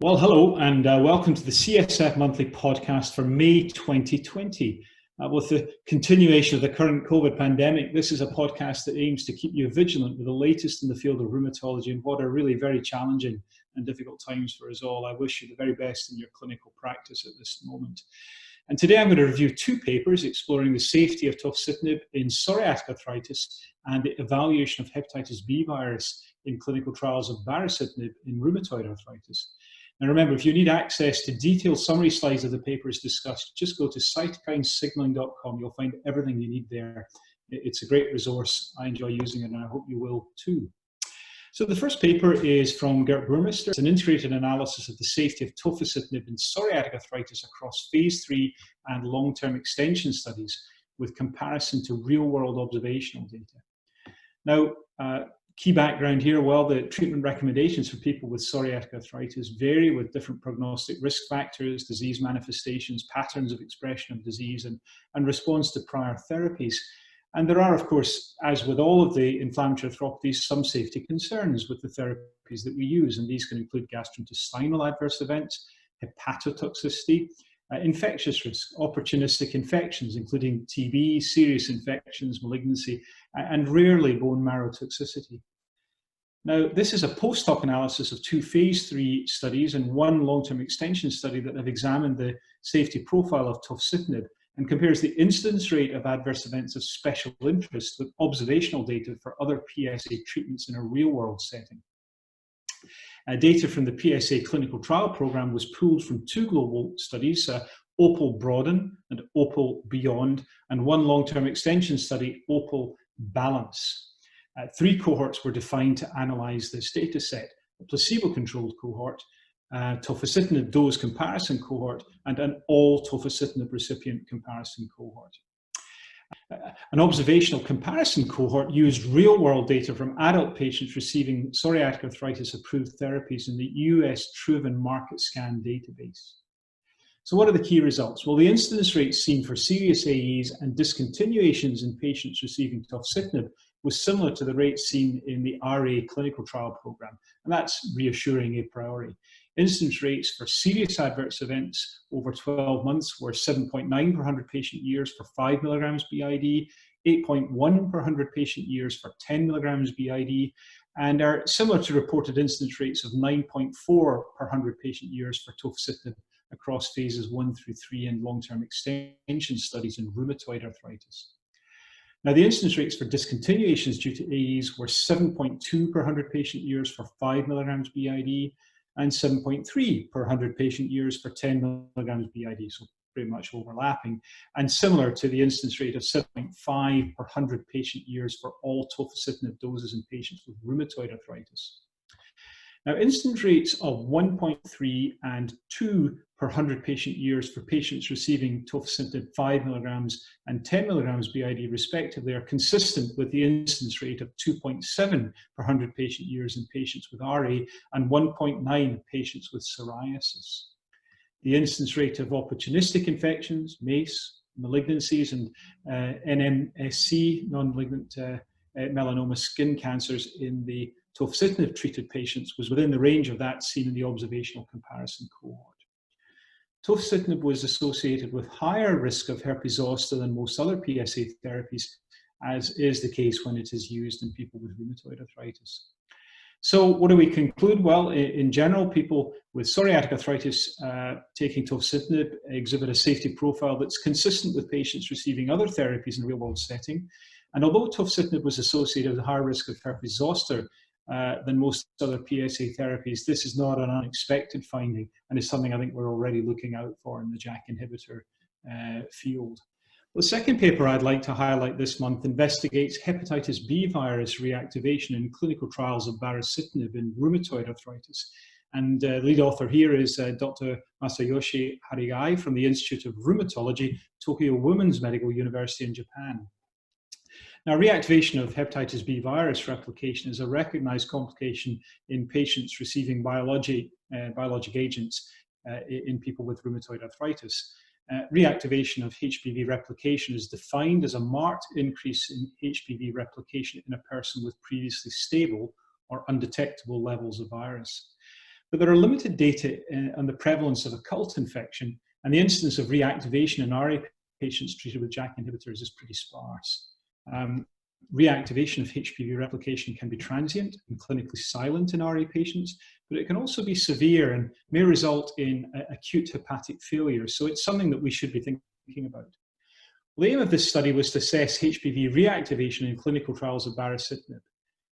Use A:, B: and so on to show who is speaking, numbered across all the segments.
A: Well, hello, and welcome to the CSF Monthly Podcast for May 2020. With the continuation of the current COVID pandemic, this is a podcast that aims to keep you vigilant with the latest in the field of rheumatology and what are really very challenging and difficult times for us all. I wish you the very best in your clinical practice at this moment. And today I'm going to review two papers exploring the safety of tofacitinib in psoriatic arthritis and the evaluation of hepatitis B virus in clinical trials of baricitinib in rheumatoid arthritis. Now remember, if you need access to detailed summary slides of the papers discussed, just go to cytokinesignaling.com. You'll find everything you need there. It's a great resource. I enjoy using it, and I hope you will too. So the first paper is from Gert Burmester. It's an integrated analysis of the safety of tofacitinib in psoriatic arthritis across phase 3 and long-term extension studies with comparison to real-world observational data. Now, key background here, well, the treatment recommendations for people with psoriatic arthritis vary with different prognostic risk factors, disease manifestations, patterns of expression of disease, and response to prior therapies. And there are, of course, as with all of the inflammatory arthropathies, some safety concerns with the therapies that we use, and these can include gastrointestinal adverse events, hepatotoxicity, infectious risk, opportunistic infections, including TB, serious infections, malignancy, and rarely bone marrow toxicity. Now, this is a post-hoc analysis of two phase 3 studies and one long-term extension study that have examined the safety profile of tofacitinib and compares the incidence rate of adverse events of special interest with observational data for other PsA treatments in a real-world setting. Data from the PsA clinical trial program was pooled from two global studies, OPAL Broaden and OPAL Beyond, and one long-term extension study, OPAL Balance. 3 cohorts were defined to analyze this data set: a placebo-controlled cohort, tofacitinib dose comparison cohort, and an all tofacitinib recipient comparison cohort. An observational comparison cohort used real-world data from adult patients receiving psoriatic arthritis-approved therapies in the US Truven Market Scan database. So what are the key results? Well, the incidence rates seen for serious AEs and discontinuations in patients receiving tofacitinib was similar to the rates seen in the RA clinical trial program, and that's reassuring a priori. Incidence rates for serious adverse events over 12 months were 7.9 per 100 patient years for 5 milligrams BID, 8.1 per 100 patient years for 10 milligrams BID, and are similar to reported incidence rates of 9.4 per 100 patient years for tofacitinib across phases 1 through 3 in long-term extension studies in rheumatoid arthritis. Now, the incidence rates for discontinuations due to AEs were 7.2 per 100 patient years for 5 milligrams BID, and 7.3 per 100 patient years for 10 milligrams BID, so pretty much overlapping, and similar to the incidence rate of 7.5 per 100 patient years for all tofacitinib doses in patients with rheumatoid arthritis. Now, incidence rates of 1.3 and 2 per 100 patient years for patients receiving tofacitinib 5 milligrams and 10 milligrams BID respectively are consistent with the incidence rate of 2.7 per 100 patient years in patients with RA and 1.9 in patients with psoriasis. The incidence rate of opportunistic infections, MACE, malignancies, and NMSC, non-malignant melanoma skin cancers in the tofacitinib treated patients was within the range of that seen in the observational comparison cohort. Tofacitinib was associated with higher risk of herpes zoster than most other PsA therapies, as is the case when it is used in people with rheumatoid arthritis. So what do we conclude? Well, in general, people with psoriatic arthritis taking tofacitinib exhibit a safety profile that's consistent with patients receiving other therapies in a real-world setting. And although tofacitinib was associated with a higher risk of herpes zoster than most other PsA therapies, this is not an unexpected finding and is something I think we're already looking out for in the JAK inhibitor field. The second paper I'd like to highlight this month investigates hepatitis B virus reactivation in clinical trials of baricitinib in rheumatoid arthritis. And the lead author here is Dr. Masayoshi Harigai from the Institute of Rheumatology, Tokyo Women's Medical University in Japan. Now, reactivation of hepatitis B virus replication is a recognized complication in patients receiving biologic agents in people with rheumatoid arthritis. Reactivation of Hpv replication is defined as a marked increase in Hpv replication in a person with previously stable or undetectable levels of virus. But there are limited data on the prevalence of occult infection, and the incidence of reactivation in RA patients treated with JAK inhibitors is pretty sparse. Reactivation of HPV replication can be transient and clinically silent in RA patients, but it can also be severe and may result in acute hepatic failure. So it's something that we should be thinking about. The aim of this study was to assess HPV reactivation in clinical trials of baricitinib.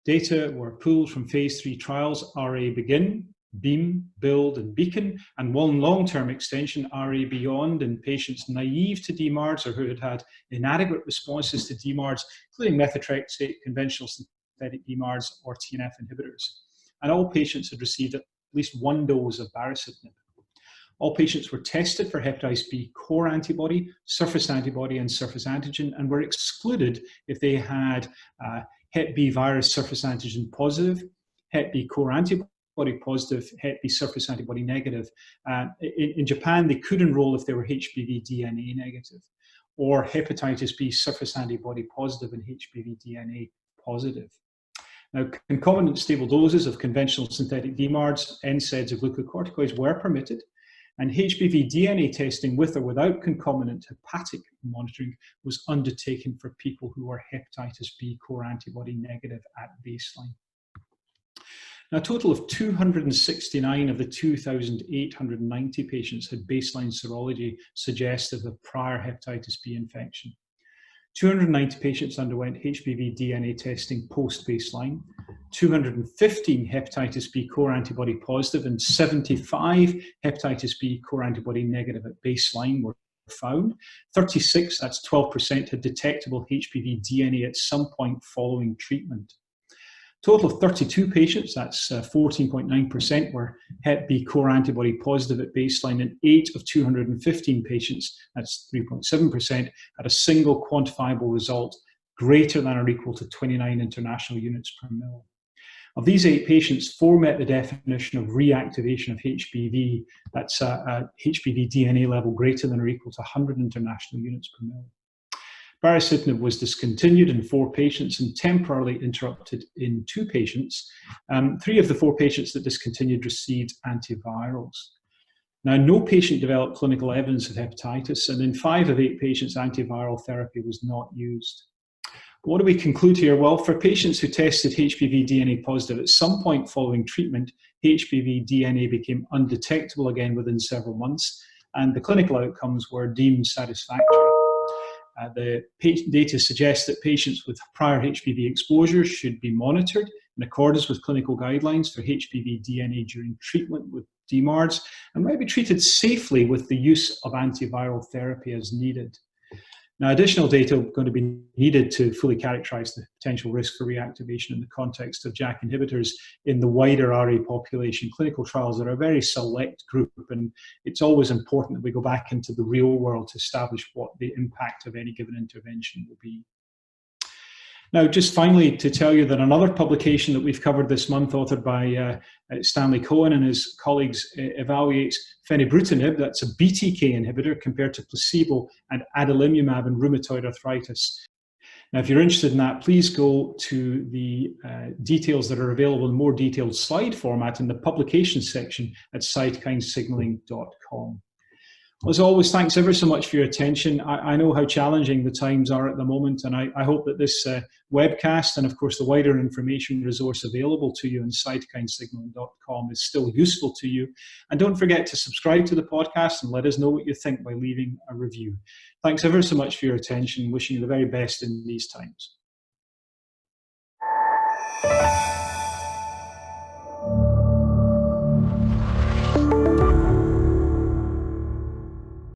A: Data were pooled from phase 3 trials, RA Begin, BEAM, BUILD, and Beacon, and one long-term extension, RA Beyond, in patients naive to DMARDs or who had had inadequate responses to DMARDs, including methotrexate, conventional synthetic DMARDs, or TNF inhibitors. And all patients had received at least one dose of baricitinib. All patients were tested for hepatitis B core antibody, surface antibody, and surface antigen, and were excluded if they had Hep B virus surface antigen positive, Hep B core antibody positive, Hep B surface antibody negative. In Japan, they could enroll if they were HPV DNA negative, or hepatitis B surface antibody positive and HPV DNA positive. Now, concomitant stable doses of conventional synthetic DMARDs, NSAIDs, or glucocorticoids were permitted, and HPV DNA testing with or without concomitant hepatic monitoring was undertaken for people who were hepatitis B core antibody negative at baseline. Now, a total of 269 of the 2,890 patients had baseline serology suggestive of prior hepatitis B infection. 290 patients underwent HPV DNA testing post-baseline, 215 hepatitis B core antibody positive and 75 hepatitis B core antibody negative at baseline were found. 36, that's 12%, had detectable HPV DNA at some point following treatment. Total of 32 patients, that's 14.9%, were Hep B core antibody positive at baseline, and 8 of 215 patients, that's 3.7%, had a single quantifiable result greater than or equal to 29 international units per mil. Of these 8 patients, 4 met the definition of reactivation of HPV, that's a HPV DNA level greater than or equal to 100 international units per mil. Baricitinib was discontinued in 4 patients and temporarily interrupted in 2 patients. 3 of the 4 patients that discontinued received antivirals. Now, no patient developed clinical evidence of hepatitis, and in 5 of 8 patients, antiviral therapy was not used. What do we conclude here? Well, for patients who tested HPV DNA positive at some point following treatment, HPV DNA became undetectable again within several months, and the clinical outcomes were deemed satisfactory. The data suggests that patients with prior HPV exposure should be monitored in accordance with clinical guidelines for HPV DNA during treatment with DMARDs, and might be treated safely with the use of antiviral therapy as needed. Now, additional data are going to be needed to fully characterize the potential risk for reactivation in the context of JAK inhibitors in the wider RA population. Clinical trials are a very select group, and it's always important that we go back into the real world to establish what the impact of any given intervention will be. Now, just finally, to tell you that another publication that we've covered this month, authored by Stanley Cohen and his colleagues, evaluates fenebrutinib, that's a BTK inhibitor, compared to placebo and adalimumab in rheumatoid arthritis. Now, if you're interested in that, please go to the details that are available in more detailed slide format in the publications section at cytokinesignaling.com. As always, thanks ever so much for your attention. I know how challenging the times are at the moment, and I hope that this webcast and, of course, the wider information resource available to you on cytokinesignaling.com is still useful to you. And don't forget to subscribe to the podcast and let us know what you think by leaving a review. Thanks ever so much for your attention. Wishing you the very best in these times.